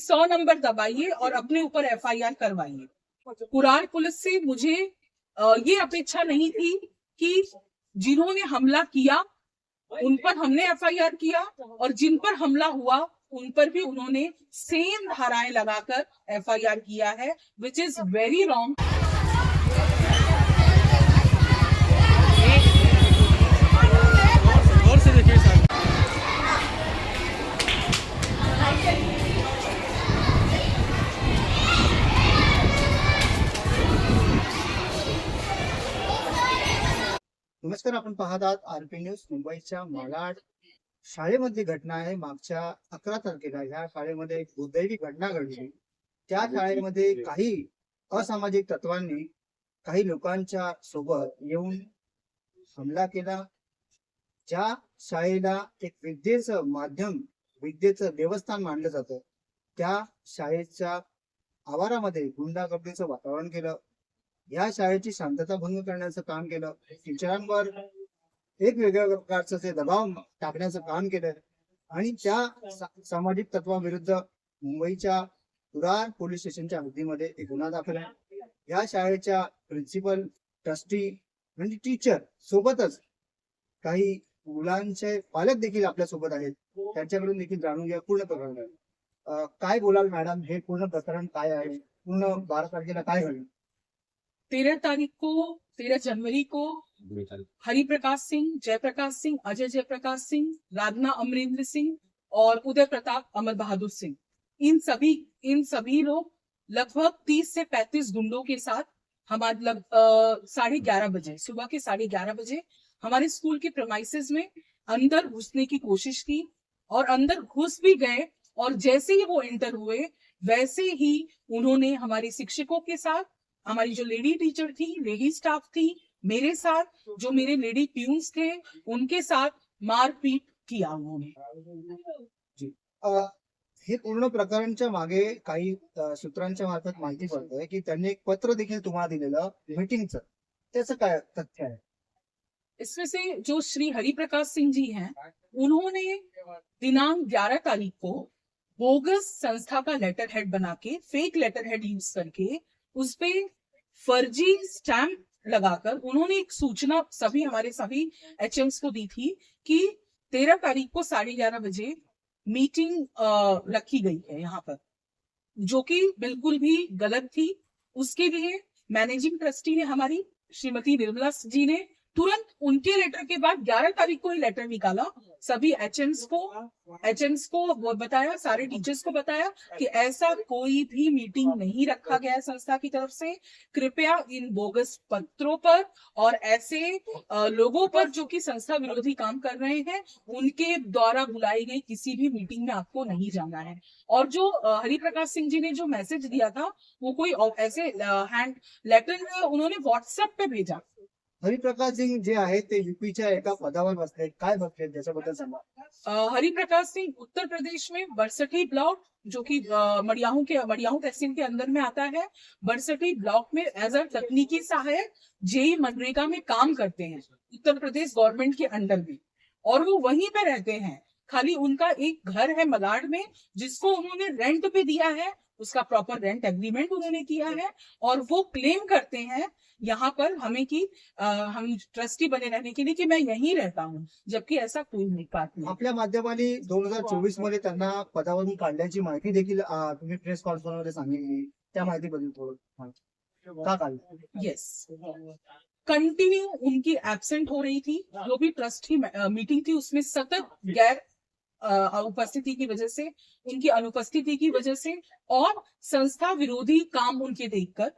100 number दबाइए और अपने ऊपर एफआईआर करवाइए। कुराल पुलिस से मुझे ये अपेक्षा नहीं थी कि जिन्होंने हमला किया उन पर हमने एफआईआर किया और जिन पर हमला हुआ उन पर भी उन्होंने सेम धाराएं लगाकर एफआईआर किया है, विच इज वेरी रॉन्ग। नमस्कार, आपण पाहत आहात आरपी न्यूज. मुंबईच्या मालाड शाळेमधली घटना आहे. मागच्या 11 तारखेला या शाळेमध्ये एक दुर्दैवी घटना घडली. त्या शाळेमध्ये काही असामाजिक तत्वांनी काही लोकांच्या सोबत येऊन हमला केला. ज्या शाळेला एक विद्येचं माध्यम, विद्येचं देवस्थान मानलं जातं, त्या शाळेच्या आवारामध्ये गुंडागर्दीचं वातावरण केलं. या शाळेची शांतता भंग करण्याचं काम केलं. टीचरांवर एक वेगळ्या प्रकारचं ते दबाव टाकण्याचं काम केलं आणि त्या सामाजिक तत्वाविरुद्ध मुंबईच्या तुरार पोलीस स्टेशनच्या हद्दीमध्ये एक गुन्हा दाखल आहे. या शाळेच्या प्रिन्सिपल, ट्रस्टी म्हणजे टीचर सोबतच काही मुलांचे पालक देखील आपल्या सोबत आहेत. त्यांच्याकडून देखील जाणून घ्या पूर्ण प्रकरण. काय बोलाल मॅडम, हे पूर्ण प्रकरण काय आहे? पूर्ण 12 तारखेला काय घडलं? 13 जनवरी को हरिप्रकाश सिंह, जयप्रकाश सिंह, अजय जयप्रकाश सिंह, राधना अमरेंद्र सिंह और उदय प्रताप अमर बहादुर सिंह, इन सभी लोग लगभग 30 से 35 गुंडों के साथ हमारे 11:30 बजे, सुबह के 11:30 बजे हमारे स्कूल के प्रेमाइसेस में अंदर घुसने की कोशिश की और अंदर घुस भी गए। और जैसे ही वो एंटर हुए वैसे ही उन्होंने हमारे शिक्षकों के साथ, हमारी जो लेडी टीचर थी, लेडी स्टाफ थी, मेरे साथ जो मेरे लेडी प्यून्स थे, उनके साथ मारपीट किया उन्होंने। हे पूर्ण प्रकरणच्या मागे काही सूत्रांच्या मार्फत माहिती पडतंय की त्यांनी एक पत्र देखील तुम्हाला दिलेलं मीटिंगचं, त्याचं काय तथ्य आहे? इसमें से जो श्री हरिप्रकाश सिंह जी हैं, उन्होंने दिनांक 11 तारीख को बोगस संस्था का लेटर हेड बना के, फेक लेटर हेड यूज करके उस पे फर्जी स्टैंप लगाकर उन्होंने एक सूचना हमारे सभी एचएम्स को दी थी कि 13 तारीख को 11:30 बजे मीटिंग रखी गई है यहाँ पर, जो कि बिल्कुल भी गलत थी। उसके लिए मैनेजिंग ट्रस्टी ने, हमारी श्रीमती निर्मला जी ने तुरंत उनके लेटर के बाद 11 तारीख को ही लेटर निकाला, सभी एचएम्स को बताया, सारे टीचर्स को बताया कि ऐसा कोई भी मीटिंग नहीं रखा गया है संस्था की तरफ से। कृपया इन बोगस पत्रों पर और ऐसे लोगों पर जो कि संस्था विरोधी काम कर रहे हैं, उनके द्वारा बुलाई गई किसी भी मीटिंग में आपको नहीं जाना है। और जो हरिप्रकाश सिंह जी ने जो मैसेज दिया था, वो कोई ऐसे हैंड लेटर उन्होंने व्हाट्सएप पे भेजा। हरिप्रकाश सिंह जे आहेत ते यूपीच्या एका पदावर बसले, काय बसले त्याच्याबद्दल सांगा. हरिप्रकाश सिंह उत्तर प्रदेश में बरसठी ब्लॉक, जो कि मडियाहू तहसील के अंदर में आता है, बरसठी ब्लॉक में एज अ तकनीकी सहायक जेई मनरेगा में काम करते हैं उत्तर प्रदेश गवर्नमेंट के अंडर में, और वो वहीं पे रहते हैं। खाली उनका एक घर है मलाड में, जिसको उन्होंने रेंट पे दिया है, उसका प्रॉपर रेंट एग्रीमेंट उन्होंने किया है, और वो क्लेम करते हैं यहाँ पर हमें कि हम ट्रस्टी बने रहने के लिए कि मैं यहीं रहता हूँ, जबकि ऐसा कोई नहीं बात नहीं. आपल्या माध्यमाने 2024 मध्ये त्यांना पदावरून काढल्याची माहिती देखील तुम्ही प्रेस कॉन्फरन्स मध्ये सांगितली, त्या माहितीबद्दल थोडं का काढलं? यस, कंटिन्यू उनकी एब्सेंट हो रही थी, जो भी ट्रस्टी मीटिंग थी उसमें सतत गैर उपस्थिति की वजह से, उनकी अनुपस्थिति की वजह से, और संस्था विरोधी काम उनके देखकर,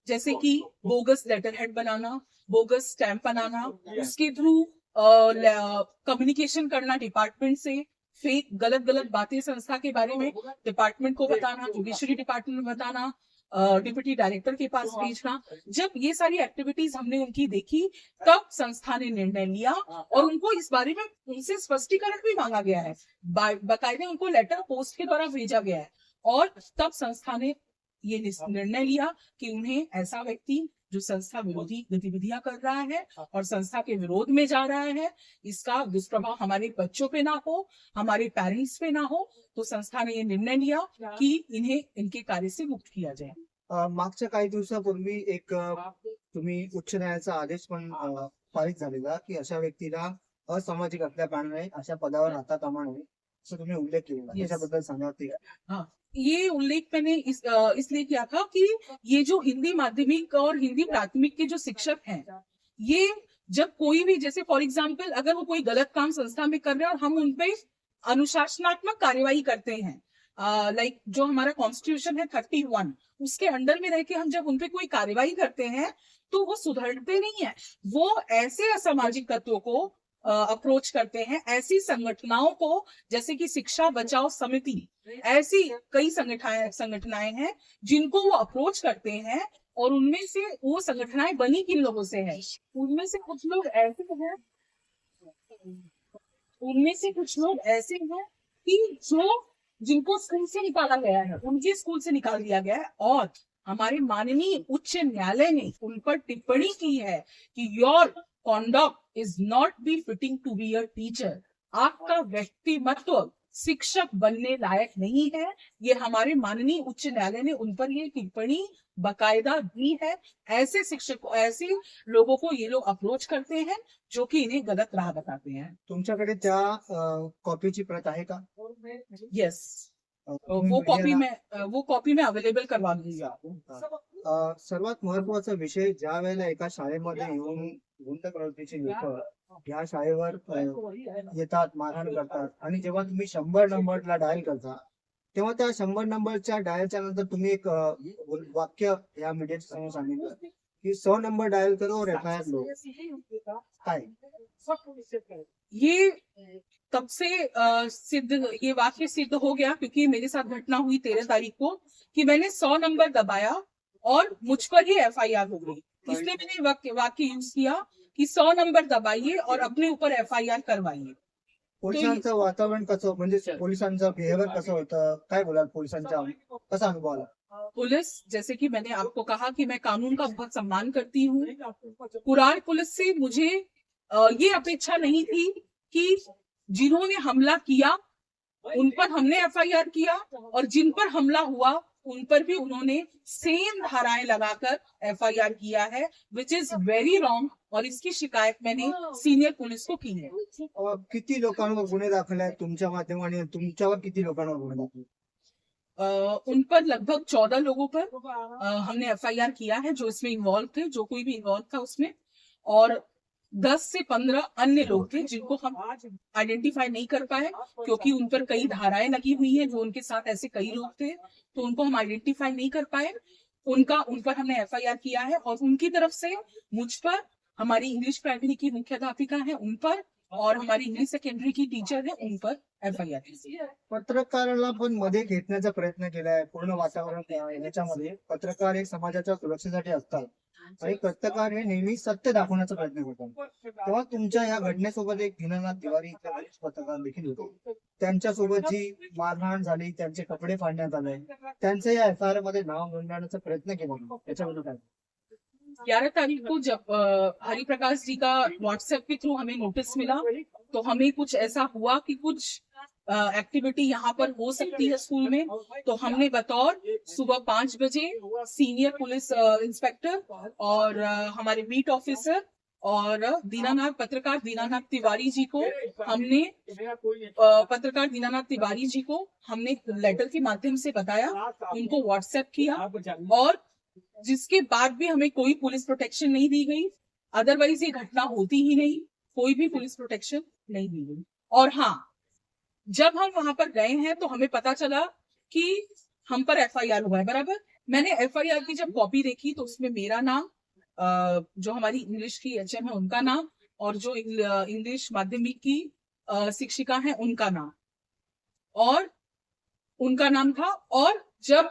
जैसे कि बोगस लेटर हेड बनाना, बोगस स्टैंप बनाना, उसके थ्रू कम्युनिकेशन करना डिपार्टमेंट से, फेक गलत बातें संस्था के बारे में डिपार्टमेंट को बताना, जुडिशरी डिपार्टमेंट में बताना, डिप्टी डायरेक्टर के पास भेजना। जब ये सारी एक्टिविटीज हमने उनकी देखी, तब संस्था ने निर्णय लिया और उनको इस बारे में उनसे स्पष्टीकरण भी मांगा गया है, बाकायदे उनको लेटर पोस्ट के द्वारा भेजा गया है, और तब संस्था ने ये निर्णय लिया कि उन्हें ऐसा व्यक्ति जो संस्था विरोधी गतिविधियां कर रहा है और संस्था के विरोध में जा रहा है, इसका दुष्प्रभाव हमारे बच्चों पे ना हो, हमारे पेरेंट्स पे ना हो, तो संस्था ने ये निर्णय लिया कि इन्हें इनके कार्य से मुक्त किया जाए। मागच्या काही दिवसापूर्वी एक तुम्ही उच्च न्यायालयाचा आदेश पण पारित झालेला की अशा व्यक्तीला असामाजिक असल्या कारणाने अशा पदावर राहता कामा नये असं तुम्ही उल्लेख केलेला. Yes. याच्याबद्दल सांगा ते. हाँ, ये उल्लेख मैंने इसलिए किया था कि ये जो हिंदी माध्यमिक और हिंदी प्राथमिक के जो शिक्षक हैं, ये जब कोई भी, जैसे फॉर एग्जाम्पल अगर वो कोई गलत काम संस्था में कर रहे हैं और हम उन पे अनुशासनात्मक कार्यवाही करते हैं, लाइक जो हमारा कॉन्स्टिट्यूशन है 31, उसके अंडर में रह के हम जब उनपे कोई कार्यवाही करते हैं तो वो सुधरते नहीं है, वो ऐसे असामाजिक तत्वों को अप्रोच करते हैं, ऐसी संगठनाओं को, जैसे कि शिक्षा बचाओ समिति, ऐसी कई संगठनाएं हैं जिनको वो अप्रोच करते हैं, और उनमें से वो संगठनाएं बनी किन लोगों से है, उनमें से कुछ लोग ऐसे हैं, उनमें से कुछ लोग ऐसे हैं कि जो जिनको स्कूल से निकाला गया है, उनके स्कूल से निकाल दिया गया है, और हमारे माननीय उच्च न्यायालय ने उन पर टिप्पणी की है कि your conduct is not be fitting to be a teacher, आपका व्यक्तिमत्व शिक्षक बनने लायक नहीं है। ये हमारे माननीय उच्च न्यायालय ने उन पर ये टिप्पणी बकायदा दी है। ऐसे शिक्षक, ऐसे लोगों को ये लोग अप्रोच करते हैं जो कि इन्हें गलत राह बताते हैं। तुमच्याकडे त्या कॉपीची प्रत आहे का? यस, वो कॉपी में अवेलेबल करवा दूंगी आपको। सर्वात महत्वाचा विषय, ज्या वेळेला एका शाळेमध्ये येऊन गुंड प्रवृत्तीचे लोक या शाळेवर येतात, मारहाण करतात, आणि जेव्हा तुम्ही 100 नंबरला डायल करता तेव्हा त्या 100 नंबरच्या डायलच्या नंतर तुम्ही एक वाक्य या मीडियाच्या समोर सांगितलं की 100 नंबर डायल करो और एफआईआर लो. काय? ये तब से ये वाक्य सिद्ध हो गया क्योंकि मेरे साथ घटना हुई 13 तारीख को कि मैंने 100 नंबर दबाया और मुझ पर ही एफआईआर हो गई, इसलिए मैंने वाक्य यूज किया कि 100 नंबर दबाइए और अपने ऊपर एफआईआर करवाइए। पोलिसांचं वातावरण कसं, म्हणजे पोलिसांचं बिहेवियर कसं होतं, काय बोलाल पोलिसांचा कसा अनुभव आला? पुलिस, जैसे कि मैंने आपको कहा कि मैं कानून का बहुत सम्मान करती हूँ, कुरार पुलिस से मुझे ये अपेक्षा नहीं थी कि जिन्होंने हमला किया उन पर हमने एफआईआर किया और जिन पर हमला हुआ उन पर भी उन्होंने सेम धाराएं लगाकर एफआईआर किया है, विच इज वेरी रॉन्ग, और इसकी शिकायत मैंने सीनियर पुलिस को की है। किती लोकांवर गुन्हे दाखल आहेत तुमच्या माध्यमाने? तुमच्यावर किती लोकांवर गुन्हे दाखल? उन पर लगभग 14 लोगों पर हमने एफआईआर किया है जो इसमें इन्वॉल्व थे, जो कोई भी इन्वॉल्व था उसमें, और 10 से 15 अन्य लोग थे जिनको हम आइडेंटिफाई नहीं कर पाए क्योंकि उन पर कई धाराएं लगी हुई हैं, जो उनके साथ ऐसे कई लोग थे तो उनको हम आइडेंटिफाई नहीं कर पाए। उन पर हमने एफआईआर किया है और उनकी तरफ से मुझ पर, हमारी इंग्लिश प्राइमरी की मुख्याध्यापिका है उन पर, और हमारी इंग्लिश सेकेंडरी की टीचर है उन पर एफआईआर की। पत्रकाराला पण मध्ये घेतण्याचा प्रयत्न केलाय, पूर्ण वातावरण याच्यामध्ये पत्रकार एक समाजाच्या सुरक्षेसाठी असतात आणि पत्रकार हे नेहमी सत्य दाखवण्याचा प्रयत्न करतात, तेव्हा तुमच्या या घटनेसोबत एक दीनानाथ तिवारी इथले वरिष्ठ पत्रकार देखील होते, त्यांच्यासोबत जी मारहाण झाली, त्यांचे कपडे फाडण्यात आले, त्यांचे या एफआयआर मध्ये नाव नोंदवण्याचा प्रयत्न केला, त्याच्याबद्दल काय? 11 तारीख को जब हरिप्रकाश जी का व्हाट्सएप के थ्रू हमें नोटिस मिला तो हमें कुछ ऐसा हुआ कि कुछ एक्टिविटी यहाँ पर हो सकती है स्कूल में, तो हमने बतौर सुबह 5 बजे सीनियर पुलिस इंस्पेक्टर और हमारे बीट ऑफिसर और पत्रकार दीनानाथ तिवारी जी को हमने लेटर के माध्यम से बताया, उनको व्हाट्सएप किया, और जिसके बाद भी हमें कोई पुलिस प्रोटेक्शन नहीं दी गई। अदरवाइज ये घटना होती ही नहीं, कोई भी पुलिस प्रोटेक्शन नहीं दी गई। और हाँ, जब हम वहां पर गए हैं तो हमें पता चला कि हम पर एफआईआर हुआ है, बराबर। मैंने एफआईआर की जब कॉपी देखी तो उसमें मेरा नाम, जो हमारी इंग्लिश की एचएम है उनका नाम, और जो इंग्लिश माध्यमिक की शिक्षिका है उनका नाम, और उनका नाम था। और जब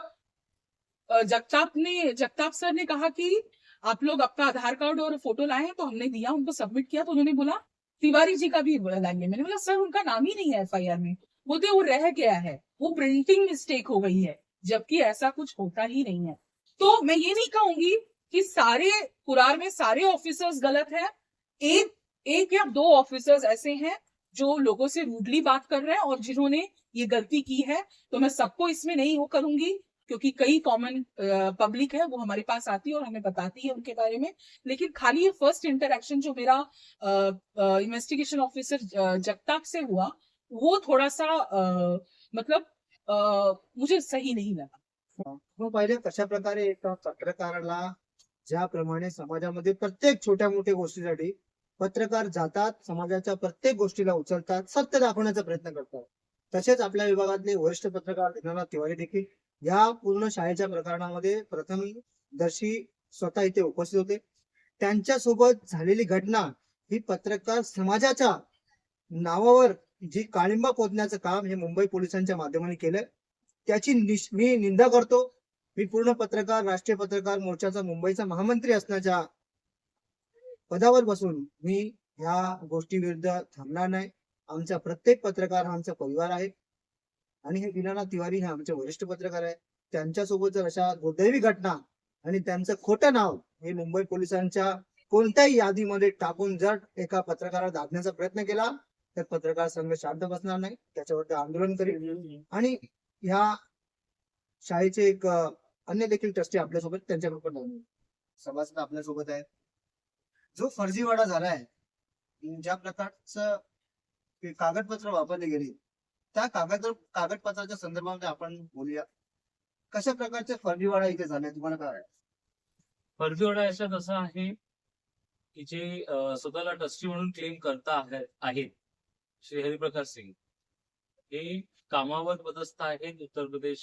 जगताप सर ने कहा कि आप लोग आपका आधार कार्ड और फोटो लाए हैं, तो हमने दिया, उनको सबमिट किया, तो उन्होंने बोला तिवारी जी का भी लाएंगे। मैंने बोला सर उनका नाम ही नहीं है एफआईआर में। बोलते वो रह गया है, वो प्रिंटिंग मिस्टेक हो गई है, जबकि ऐसा कुछ होता ही नहीं है। तो मैं ये नहीं कहूंगी कि सारे कुरार में सारे ऑफिसर्स गलत हैं, एक या दो ऑफिसर्स ऐसे हैं जो लोगों से रूडली बात कर रहे हैं और जिन्होंने ये गलती की है। तो मैं सबको इसमें नहीं वो करूंगी, क्योंकि कई कॉमन पब्लिक है वो हमारे पास आती है और हमें बताती है उनके बारे में। लेकिन खाली ये फर्स्ट इंटरेक्शन जो मेरा इन्वेस्टिगेशन ऑफिसर जगताप से हुआ, वो थोड़ा सा मतलब मुझे सही नहीं लगा। मग पाहिलं कशा प्रकारे एका पत्रकाराला ज्याप्रमाणे समाजामध्ये प्रत्येक छोट्या मोठ्या गोष्टीसाठी पत्रकार जातात, समाजाच्या प्रत्येक गोष्टीला उचलतात, सत्य दाखवण्याचा प्रयत्न करतात. तसेच आपल्या विभागातले वरिष्ठ पत्रकार दीनानाथ तिवारी देखील या पूर्ण शाळेच्या प्रकरणामध्ये प्रथमदर्शी स्वतः इथे उपस्थित होते. त्यांच्यासोबत झालेली घटना ही पत्रकार समाजाच्या नावावर जी काळिंबा पोचण्याचं काम हे मुंबई पोलिसांच्या माध्यमाने केलं, त्याची मी निंदा करतो. मी पूर्ण पत्रकार, राष्ट्रीय पत्रकार मोर्चाचा मुंबईचा महामंत्री असण्याच्या पदावर बसून मी ह्या गोष्टी विरुद्ध थांबणार नाही. आमचा प्रत्येक पत्रकार हा आमचा परिवार आहे आणि हे दीनानाथ तिवारी हे आमचे वरिष्ठ पत्रकार आहेत. त्यांच्यासोबत जर अशा दुर्दैवी घटना आणि त्यांचं खोटं नाव हे मुंबई पोलिसांच्या कोणत्याही यादीमध्ये टाकून जर एका पत्रकाराला दाबण्याचा प्रयत्न केला तर पत्रकार संघ शांत बसणार नाही, त्याच्यावर आंदोलन करेल. आणि ह्या शाळेचे एक अन्य देखील ट्रस्टी आपल्यासोबत त्यांच्याकडून सभासद आपल्यासोबत आहेत. जो फर्जीवाडा झालाय, ज्या प्रकारचं कागदपत्र वापरले गेले त्या कागदपत्राच्या संदर्भामध्ये आपण बोलूया. कशा प्रकारचे फर्जीवाडा इथे झालाय तुम्हाला काय वाटतं? फर्जीवाडा याच्यात असा आहे की जे स्वतःला ट्रस्टी म्हणून क्लेम करता आहेत श्री हरिप्रकाश सिंग हे कामावर पदस्थ आहेत उत्तर प्रदेश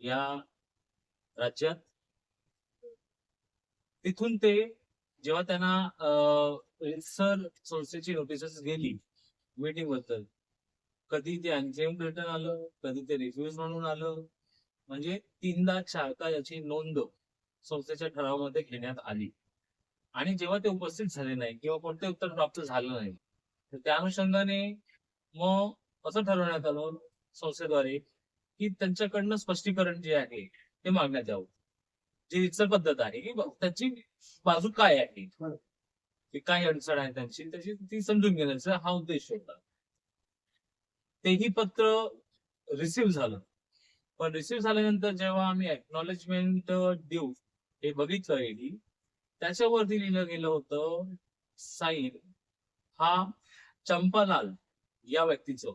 या राज्यात. तिथून ते जेव्हा त्यांना सर संस्थेची नोटीसेस गेली मीटिंग बद्दल, कधी ते अनक्लेम्ड रिटर्न आलं, कधी ते रिफ्यूज म्हणून आलं, म्हणजे 3दा 4दा याची नोंद संस्थेच्या ठरावामध्ये घेण्यात आली. आणि जेव्हा ते उपस्थित झाले नाही किंवा कोणते उत्तर प्राप्त झालं नाही, तर त्या अनुषंगाने मग असं ठरवण्यात आलं संस्थेद्वारे की त्यांच्याकडनं स्पष्टीकरण जे आहे ते मागण्यात यावं. जी रितसर पद्धत आहे की त्याची बाजू काय आहे, की काय अडचण आहे त्यांची, त्याची ती समजून घेण्याचा हा उद्देश होता. तेही पत्र रिसिव्ह झालं, पण रिसिव्ह झाल्यानंतर जेव्हा आम्ही एक्नॉलेजमेंट देऊ हे बघितलं, त्याच्यावरती लिहिलं गेलं होतं साईन हा चंपालाल या व्यक्तीचं,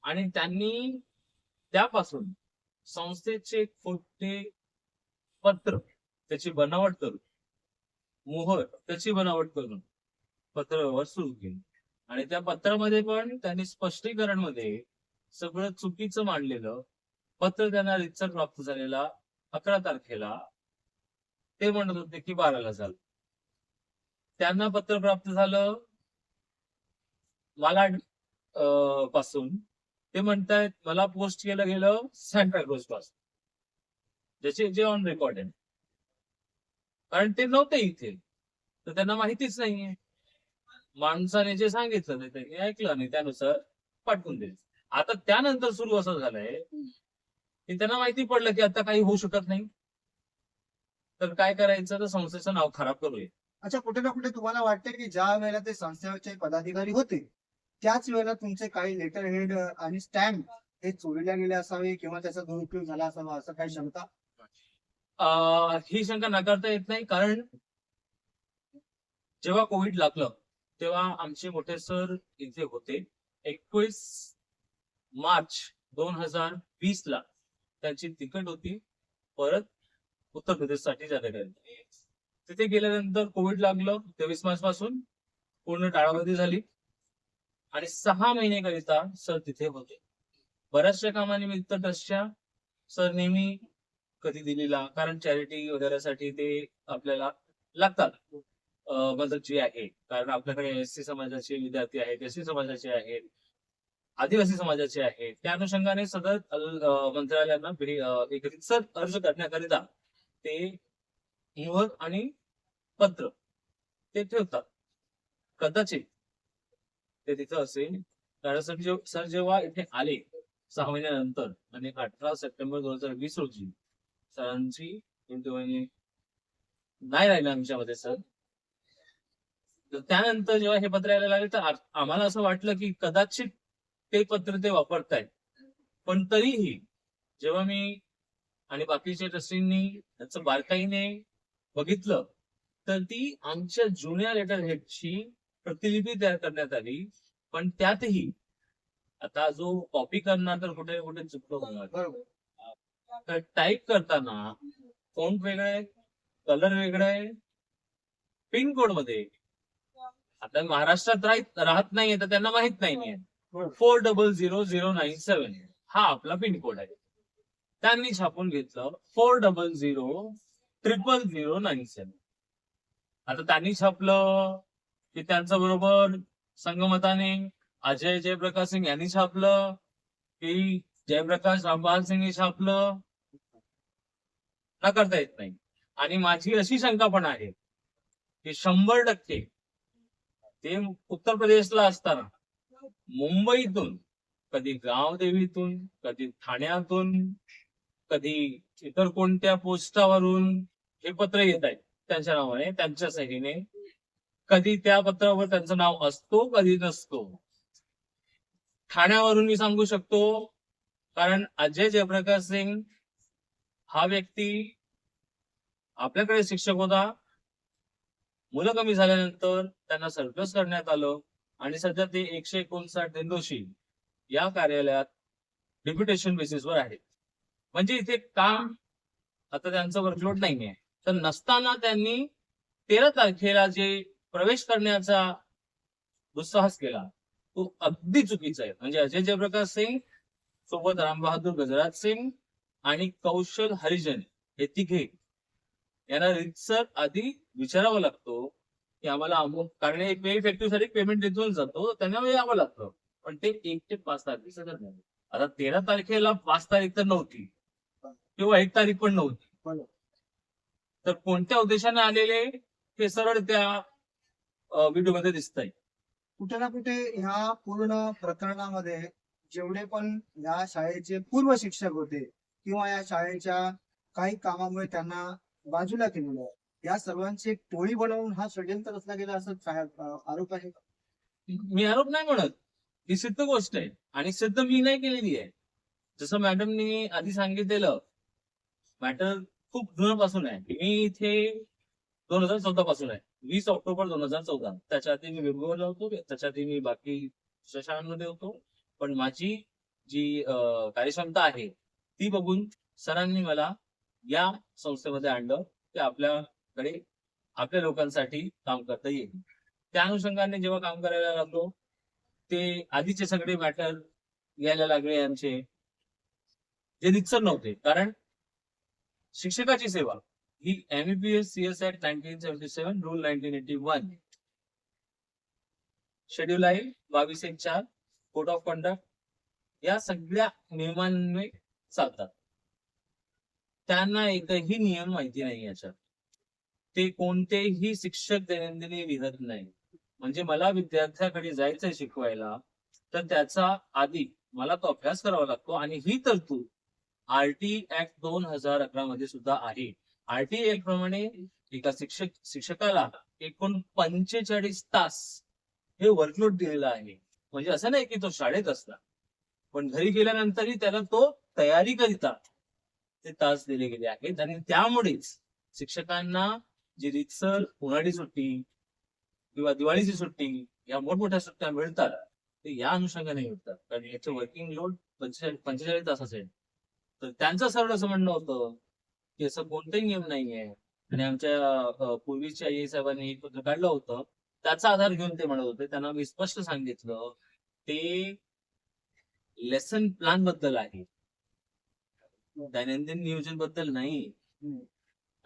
आणि त्यांनी त्यापासून संस्थेचे खोटे पत्र त्याची बनावट करून, मोहर त्याची बनावट करून पत्र व्यवहार सुरू केली. आणि त्या पत्रामध्ये पण त्यांनी स्पष्टीकरण मध्ये सगळं चुकीचं मांडलेलं. पत्र त्यांना रितसर प्राप्त झालेला 11 तारखेला, ते म्हणत होते की 12ला झालं. त्यांना पत्र प्राप्त झालं मालाड पासून, ते म्हणतायत मला पोस्ट केलं गेलं सांता क्रूज पासून, ज्याचे जे ऑन रेकॉर्ड आहे. कारण ते नव्हते इथे, तर त्यांना माहितीच नाहीये. माणसाने जे सांगितलं ते त्यांनी ऐकलं नाही, त्यानुसार पाठवून दिले. आता त्यानंतर सुरू असं झालंय की त्यांना माहिती पडलं की आता काही होऊ शकत नाही, तर काय करायचं, तर संस्थेचं नाव खराब करूया. अच्छा, कुठे ना कुठे तुम्हाला वाटतं की ज्या वेळेला ते संस्थेचे पदाधिकारी होते त्याच वेळेला तुमचे काही लेटर हेड आणि स्टॅम्प हे चोरीला गेले असावे किंवा त्याचा दुरुपयोग झाला असावा, असं काही शंका? ही शंका नाकारता येत नाही, कारण जेव्हा कोविड लागलं तेव्हा आमचे मोठे सर इथे होते. 21 मार्च 2020ला त्यांची तिकीट होती परत उत्तर प्रदेशसाठी जाण्यासाठी. तिथे गेल्यानंतर कोविड लागलं. 23 मार्च पासून पूर्ण टाळाबंदी झाली आणि 6 महिनेकरिता सर तिथे होते. बऱ्याचशा कामानिमित्त ट्रस्टच्या सर नेहमी कधी दिल्लीला, कारण चॅरिटी वगैरेसाठी ते आपल्याला लागतात मदत जी आहे. कारण आपल्याकडे एससी समाजाचे विद्यार्थी आहेत, एससी समाजाचे आहेत, आदिवासी समाजाचे आहेत. त्या अनुषंगाने सदर मंत्रालयांना एक रितसर अर्ज करण्याकरिता ते मोहर आणि पत्र ते ठेवतात. कदाचित ते तिथं असेल, कारण सर जेव्हा इथे आले 6 महिन्यानंतर आणि 18 सप्टेंबर 2020 रोजी सरांची नाही राहिलं आमच्यामध्ये सर. तर त्यानंतर जेव्हा हे पत्र यायला लागले तर आम्हाला असं वाटलं की कदाचित ते पत्र ते वापरतायत. पण तरीही जेव्हा मी आणि बाकीच्या ट्रस्टींनी त्याचं बारकाईने बघितलं तर ती आमच्या जुन्या लेटर हेडची प्रतिलिपी तयार करण्यात आली. पण त्यातही आता जो कॉपी करणार तर कुठे कुठे चुकतो होणार. बरोबर. तर टाईप करताना फॉन्ट वेगळा आहे, कलर वेगळा आहे, पिन कोड मध्ये आता महाराष्ट्रात राहत नाहीये तर त्यांना माहित नाहीये. 400097 हा आपला पिन कोड आहे. त्यांनी छापून घेतलं 40000097. आता त्यांनी छापलं की त्यांच्या बरोबर संगमताने अजय जयप्रकाश सिंग यांनी छापलं की जयप्रकाश रामपाल सिंग छापलं. करता येत नाही. आणि माझी अशी शंका पण आहे की 100% ते उत्तर प्रदेशला असताना मुंबईतून कधी गावदेवीतून, कधी ठाण्यातून, कधी इतर कोणत्या पोस्टावरून हे पत्र येत आहेत त्यांच्या नावाने, त्यांच्या सहीने. कधी त्या पत्रावर त्यांचं नाव असतो, कधी नसतो. ठाण्यावरून मी सांगू शकतो कारण अजय जयप्रकाश सिंग हा व्यक्ती आपल्याकडे शिक्षक होता. मुलं कमी झाल्यानंतर त्यांना सरप्लस करण्यात आलं आणि सध्या ते 159 दिनदोषी या कार्यालयात डेप्युटेशन बेसिसवर आहेत. म्हणजे इथे काम आता त्यांचं वर्कलोड नाहीये. तर नसताना त्यांनी 13 तारखेला जे प्रवेश करण्याचा दुस्साहस केला तो अगदी चुकीचा आहे. म्हणजे अजय जयप्रकाश सिंग सोबत रामबहादूर गजराज सिंग आणि कौशल हरिजन हे तिघे यांना रितसर आधी विचारावं लागतो की आम्हाला अमुक कारण एक पे इफेक्टिव्ह साठी पेमेंट देऊन जातो त्यांना यावं लागतं. पण ते 1 ते 5 तारखेचं नाही. आता 13 तारखेला 5 तारीख तर नव्हती किंवा 1 तारीख पण नव्हती. तर कोणत्या उद्देशाने आलेले हे सरळ त्या व्हिडिओमध्ये दिसतंय. कुठे ना कुठे ह्या पूर्ण प्रकरणामध्ये जेवढे पण या शाळेचे पूर्व शिक्षक होते किंवा या शाळेच्या काही कामामुळे त्यांना बाजूला केलेलं आहे, या सर्वांची एक टोळी बनवून हा षडयंत्र रचला गेला असं आरोप आहे. मी आरोप नाही म्हणत, ही सिद्ध गोष्ट आहे आणि सिद्ध मी नाही केलेली आहे. जसं मॅडमनी आधी सांगितलेलं मॅटर खूप जुनापासून आहे. मी इथे 2014 पासून आहे. 20 ऑक्टोबर 2014. त्याच्या आधी मी वेगवेगळा होतो, त्याच्या आधी मी बाकी शाळांमध्ये होतो. पण माझी जी कार्यक्षमता आहे ती बघून सरांनी मला या संस्थेमध्ये आणलं की आपल्याकडे आपल्या लोकांसाठी काम करता येईल. त्या अनुषंगाने जेव्हा काम करायला लागलो ते आधीचे सगळे मॅटर यायला लागले आमचे जे रितसर नव्हते. कारण शिक्षकाची सेवा ही एमईपीएस सीएस ऍक्ट 1977 रूल 1981 शेड्यूल आहे 22/4 कोड ऑफ कंडक्ट या सगळ्या नियमांनी चालतात. त्यांना एकही नियम माहिती नाही याच्यात. ते कोणतेही शिक्षक दैनंदिनी लिहत नाही. म्हणजे मला विद्यार्थ्याकडे जायचंय शिकवायला तर त्याचा आधी मला तो अभ्यास करावा लागतो आणि ही तरतूद आरटी ऍक्ट 2011 मध्ये सुद्धा आहे. आरटी ऍक्ट प्रमाणे एका शिक्षकाला एकूण 45 तास हे वर्कलोड दिलेलं आहे. म्हणजे असं नाही की तो शाळेत असला पण घरी गेल्यानंतरही त्याला तो तयारी करिता ते तास दिले गेले आहेत. आणि त्यामुळेच शिक्षकांना जी रितसर उन्हाळी सुट्टी किंवा दिवाळीची सुट्टी या मोठमोठ्या सुट्ट्या मिळतात ते या अनुषंगाने मिळतात. कारण याचं वर्किंग लोड 45 तासाचं आहे. तर त्यांचं सरळ असं म्हणणं होतं की असं कोणताही नियम नाहीये. आणि आमच्या पूर्वीच्या आई साहेबांनी एक पत्र काढलं होतं त्याचा आधार घेऊन ते म्हणत होते. त्यांना मी स्पष्ट सांगितलं ते लेसन प्लॅन बद्दल आहे, दैनंदिन नियोजन बद्दल नाही.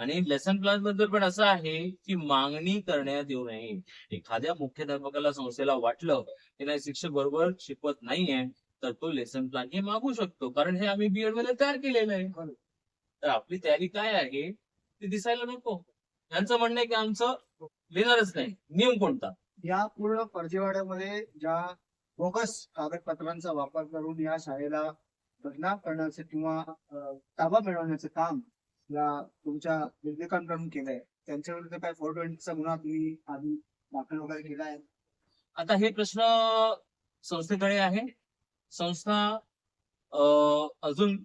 आणि लेसन प्लॅन बद्दल पण असं आहे की मागणी करण्यात येऊ नये. एखाद्या मुख्याध्यापकाला संस्थेला वाटलं की नाही शिक्षक बरोबर शिकवत नाहीये तर तो लेसन प्लॅन हे मागू शकतो. कारण हे आम्ही बीएड मध्ये तयार केलेलं आहे. तर आपली तयारी काय आहे ती दिसायला नको. यांचं म्हणणं आहे की आमचं लिहिणारच नाही. नियम कोणता? या पूर्ण फर्जीवाड्यामध्ये ज्या बोगस कागदपत्रांचा वापर करून या शाळेला बदनाम करण्याचं किंवा ताबा मिळवण्याचं काम तुमच्या निर्देशकांकडून केलंय त्यांच्या विरुद्ध काय 420चा गुन्हा तुम्ही आधी दाखल वगैरे केला आहे? आता हे प्रश्न संस्थेकडे आहे. संस्था अजून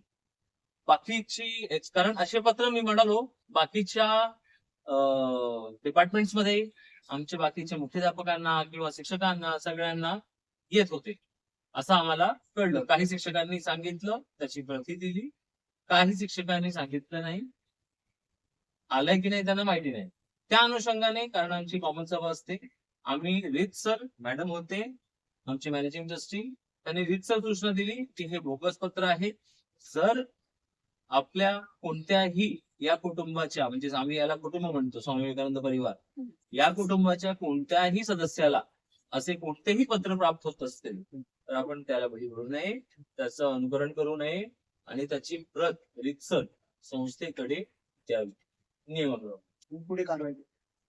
बाकीची कारण असे पत्र मी म्हणालो बाकीच्या डिपार्टमेंट्स मध्ये आमच्या बाकीच्या मुख्याध्यापकांना किंवा शिक्षकांना सगळ्यांना येत होते असं आम्हाला कळलं. काही शिक्षकांनी सांगितलं, त्याची प्रती दिली. काही शिक्षकांनी सांगितलं नाही, आलंय की नाही त्यांना माहिती नाही. त्या अनुषंगाने, कारण आमची कॉमन सभा असते, आम्ही रीतसर, मॅडम होते आमचे मॅनेजिंग ट्रस्टी, त्यांनी रीतसर सूचना दिली की हे बोगस पत्र आहे. जर आपल्या कोणत्याही या कुटुंबाच्या, म्हणजे आम्ही याला कुटुंब म्हणतो, स्वामी विवेकानंद परिवार, या कुटुंबाच्या कोणत्याही सदस्याला असे कोणतेही पत्र प्राप्त होत असतील तर आपण त्याला बळी पडू नये, त्याचं अनुकरण करू नये आणि त्याची प्रत रीतसर संस्थेकडे द्यावी. पुढे कारवाई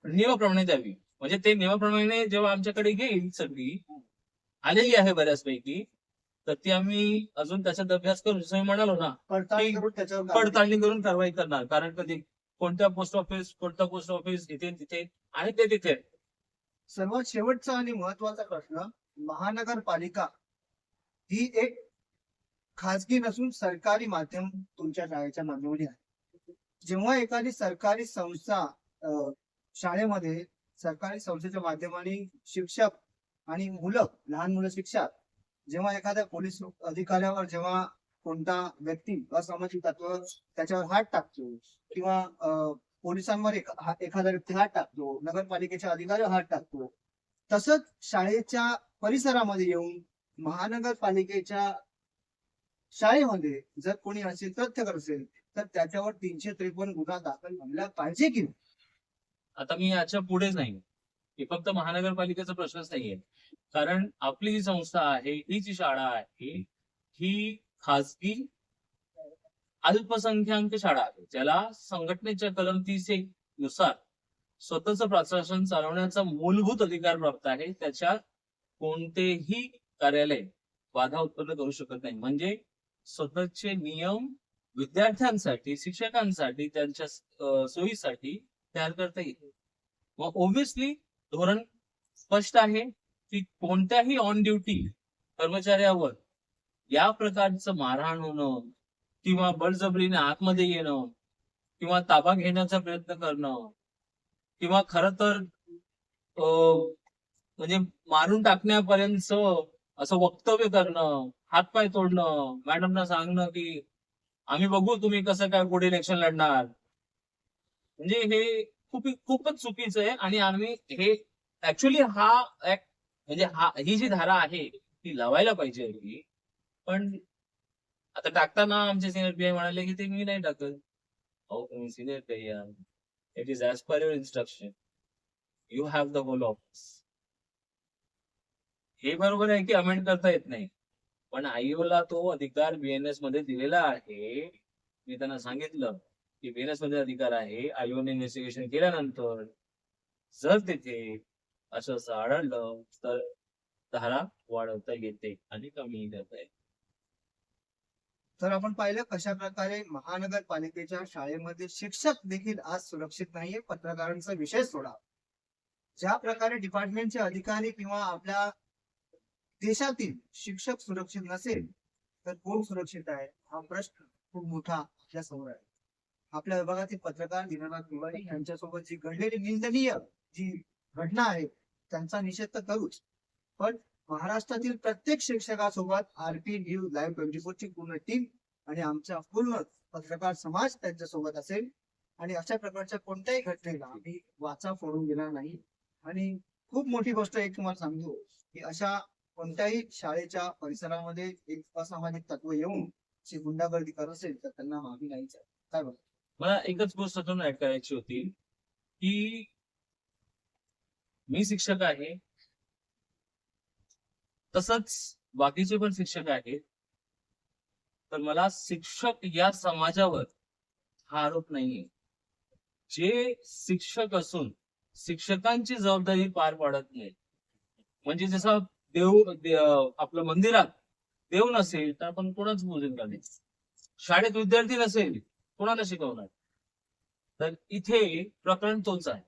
नियमाप्रमाणे द्यावी. म्हणजे ते नियमाप्रमाणे जेव्हा आमच्याकडे येईल, सगळी आलेली आहे बऱ्याचपैकी, तर ती आम्ही अजून त्याच्यात अभ्यास करू. जसं मी म्हणालो ना, पडताळणी करून त्याच्यावर कारवाई. पडताळणी करून कारवाई करणार. कारण कधी कोणत्या पोस्ट ऑफिस, कोणतं पोस्ट ऑफिस, इथे तिथे आणि ते तिथे. सर्वात शेवटचा आणि महत्वाचा प्रश्न, महानगरपालिका ही एक खाजगी नसून सरकारी माध्यम तुमच्या शाळेच्या माध्यमाने आहे. जेव्हा एखादी सरकारी संस्था शाळेमध्ये सरकारी संस्थेच्या माध्यमाने शिक्षक आणि मुलं, लहान मुलं शिक्षक, जेव्हा एखाद्या पोलीस अधिकाऱ्यावर जेव्हा कोणता व्यक्ती असामाजिक तत्व त्याच्यावर हात टाकतो किंवा पोलिसांवर एखादा व्यक्ती हात टाकतो, नगरपालिकेच्या अधिकाऱ्यावर हात टाकतो, तसंच शाळेच्या परिसरामध्ये येऊन महानगरपालिकेच्या शाळेमध्ये जर कोणी असे तथ्य असेल तर त्याच्यावर 353 गुन्हा दाखल व्हायला पाहिजे की नाही? आता मी याच्या पुढेच नाही, हे फक्त महानगरपालिकेचा प्रश्नच नाहीये. कारण आपली जी संस्था आहे, ही जी शाळा आहे, ही खाजगी अल्पसंख्याक शाळा आहे, ज्याला संघटनेच्या कलम 30(1) नुसार स्वतःचं प्रशासन चालवण्याचा मूलभूत अधिकार प्राप्त आहे. त्याच्यात कोणतेही कार्यालय बाधा उत्पन्न करू शकत नाही. म्हणजे स्वतःचे नियम विद्यार्थ्यांसाठी, शिक्षकांसाठी, त्यांच्या सोयीसाठी तयार करता येईल. मग ओब्विसली धोरण स्पष्ट आहे की कोणत्याही ऑन ड्युटी कर्मचाऱ्यावर या प्रकारचं मारहाण होणं किंवा बळजबरीने आतमध्ये येणं किंवा ताबा घेण्याचा प्रयत्न करणं किंवा खरं तर म्हणजे मारून टाकण्यापर्यंत असं वक्तव्य करणं, हातपाय तोडणं, मॅडमना सांगणं की आम्ही बघू तुम्ही कसं काय पुढे इलेक्शन लढणार, म्हणजे हे खूपच चुकीचं आहे. आणि आम्ही हे ऍक्च्युली ही जी धारा आहे ती लावायला पाहिजे होती. पण आता टाकताना आमचे सिनियर पीआय म्हणाले की ते मी नाही टाकत. अहो तुम्ही senior PI, it is as per your instruction, you have the whole office. हे बरोबर आहे की अमेंड करता येत नाही, पण आयओला तो अधिकार बीएनएस मध्ये दिलेला आहे. मी त्यांना सांगितलं की बीएनएस मध्ये अधिकार आहे. आयओने इन्व्हेस्टिगेशन केल्यानंतर जर तिथे असं आढळलं तर धारा वाढवता येते आणि कमी करता येते. तर आपण पाहिलं कशा प्रकारे महानगरपालिकेच्या शाळेमध्ये शिक्षक देखील आज सुरक्षित नाहीये. पत्रकारांचा विषय सोडा, ज्या प्रकारे डिपार्टमेंटचे अधिकारी किंवा आपल्या देशातील शिक्षक सुरक्षित नसेल तर कोण सुरक्षित आहे हा प्रश्न खूप मोठा आपल्या समोर आहे. आपल्या विभागातील पत्रकार दीनानाथ तिवारी यांच्यासोबत जी घडलेली निंदनीय जी घटना आहे त्यांचा निषेध तर करूच, पण महाराष्ट्रातील प्रत्येक शिक्षकासोबत आरपी न्यूज लाईव्ह 24 ची पूर्ण टीम आणि आमचा पूर्ण पत्रकार समाज त्यांच्यासोबत असेल. आणि अशा प्रकारच्या कोणत्याही घटनेला आम्ही वाचा फोडून देणार नाही. आणि खूप मोठी गोष्ट एक तुम्हाला सांगतो की अशा कोणत्याही शाळेच्या परिसरामध्ये एक असामाजिक तत्व येऊन जी गुंडागर्दी करत असेल तर त्यांना माफी नाहीच आहे. काय बघ, मला एकच गोष्ट अजून ऍड करायची होती की मी शिक्षक आहे, तसंच बाकीचे पण शिक्षक आहेत. तर मला शिक्षक या समाजावर हा आरोप नाहीये. जे शिक्षक असून शिक्षकांची जबाबदारी पार पाडत नाही, म्हणजे जसं आपलं मंदिरात देव नसेल तर आपण कोणाच पूजन करणार, शाळेत विद्यार्थी नसेल कोणाला शिकवणार. तर इथे प्रकरण तोच आहे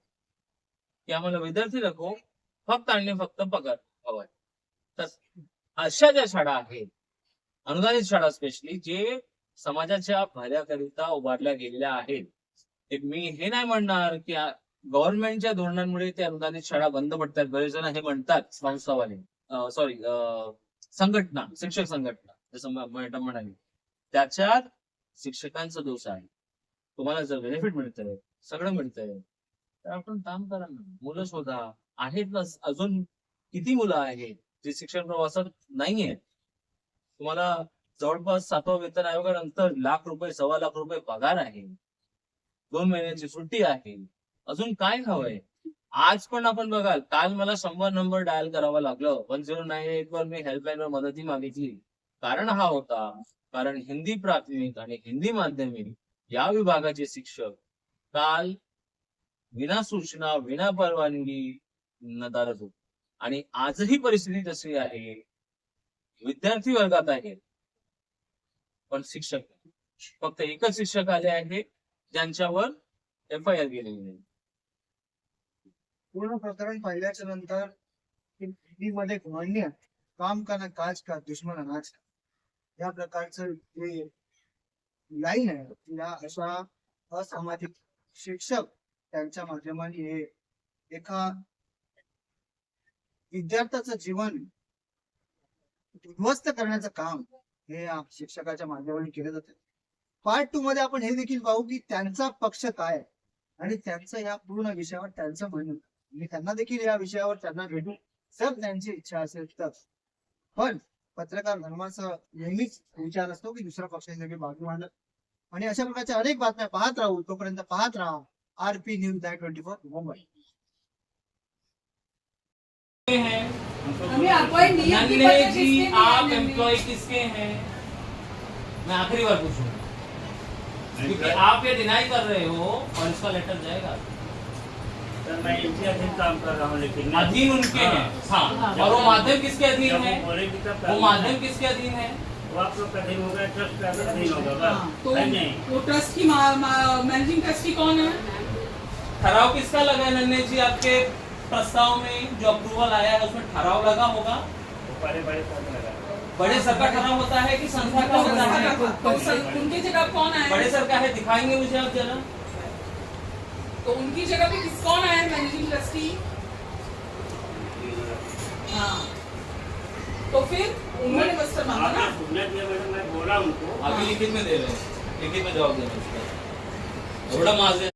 की आम्हाला विद्यार्थी नको, फक्त आणि फक्त पगार हवाय. तर अशा ज्या शाळा आहेत, अनुदानित शाळा स्पेशली, जे समाजाच्या भल्याकरिता उभारल्या गेलेल्या आहेत, मी हे नाही म्हणणार की गव्हर्नमेंटच्या धोरणांमुळे ते अनुदानित शाळा बंद पडतात. बरेच जण हे म्हणतात, संस्थावाले, सॉरी, संघटना, शिक्षक संघटना, जसं मॅडम म्हणाली, त्याच्यात शिक्षकांचा दोष आहे. तुम्हाला जर बेनिफिट मिळतंय, सगळं मिळतंय, तर आपण काम करा ना, मुलं शोधा. आहेत ना अजून किती मुलं आहेत जे शिक्षण प्रवासात नाहीये. तुम्हाला जवळपास 7व्या वेतन आयोगानंतर ₹1,00,000, ₹1,25,00,000 पगार आहे, 2 महिन्यांची सुट्टी आहे. अजून काय हवंय? आज पण आपण बघाल, काल मला 100 नंबर डायल करावा लागलं. 1098 वर मी हेल्पलाईनवर मदती मागितली. कारण हा होता, कारण हिंदी प्राथमिक आणि हिंदी माध्यमिक या विभागाचे शिक्षक काल विना सूचना, विना परवानगी नदारद होते. आणि आजही परिस्थिती तशी आहे. विद्यार्थी वर्गात आहेत, पण शिक्षक नाही. फक्त एकच शिक्षक आले आहेत ज्यांच्यावर FIR गेलेली नाही. पूर्ण प्रकरण पाहिल्याच्या नंतर हिंदीमध्ये घालण्या, काम का ना काज का दुश्मन अनाज का, या प्रकारचं जे लाईन आहे, या अशा असामाजिक शिक्षक त्यांच्या माध्यमाने हे एका विद्यार्थ्याचं जीवन उद्ध्वस्त करण्याचं काम हे या शिक्षकाच्या माध्यमाने केलं जातं. पार्ट 2 मध्ये आपण हे देखील पाहू की त्यांचा पक्ष काय आहे आणि त्यांचं या पूर्ण विषयावर त्यांचं म्हणणं. मी त्यांना देखील या विषयावर त्यांना भेटू, जर त्यांची इच्छा असेल तर. पण पत्रकार धर्माचा नेहमीच विचार असतो की दुसऱ्या पक्षाने देखील बाजू मांडत, आणि अशा प्रकारच्या अनेक बातम्या पाहत राहू. तोपर्यंत पाहत राहा RP न्यूज 24 मुंबई. हमें अप्वाइंट नहीं है, नन्हे पता जी, किसके आप लिए है, एम्प्लॉय किसके हैं? मैं आखिरी बार पूछूंगा, क्योंकि आप ये डिनाई कर रहे हो और इसका लेटर जाएगा. सर मैं इनके अधीन काम कर रहा हूँ, लेकिन अधीन उनके हैं, हाँ. और वो माध्यम किसके अधीन जब है? वो बोलेगी तब वो करना माध्यम है। किसके अधीन है? वो आप लोग का अधीन होगा, ट्रस्ट का अधीन होगा हाँ, बस। तो है नहीं वो ट्रस्ट की मैनेजिंग ट्रस्टी कौन है? ठराव किसका लगा है नन्हे जी? आपके प्रस्ताव में जो अप्रूवल आया है उसमें ठराव लगा होगा. वो बड़े बड़े पद लगा है। बड़े सर का ठराव होता है कि संस्था का होता है? तो उनकी जगह कौन आया? बड़े सर का है, दिखाएंगे मुझे आप जरा. तो उनकी जगह पे कौन आया है मैनेजिंग ट्रस्टी? हाँ, तो फिर उन्होंने बस मांगा ना. आपने सुनना दिया मैडम, मैं बोला उनको। अभी लिखित में दे रहे हैं, लिखित में जवाब देना इसका. एवढं माझं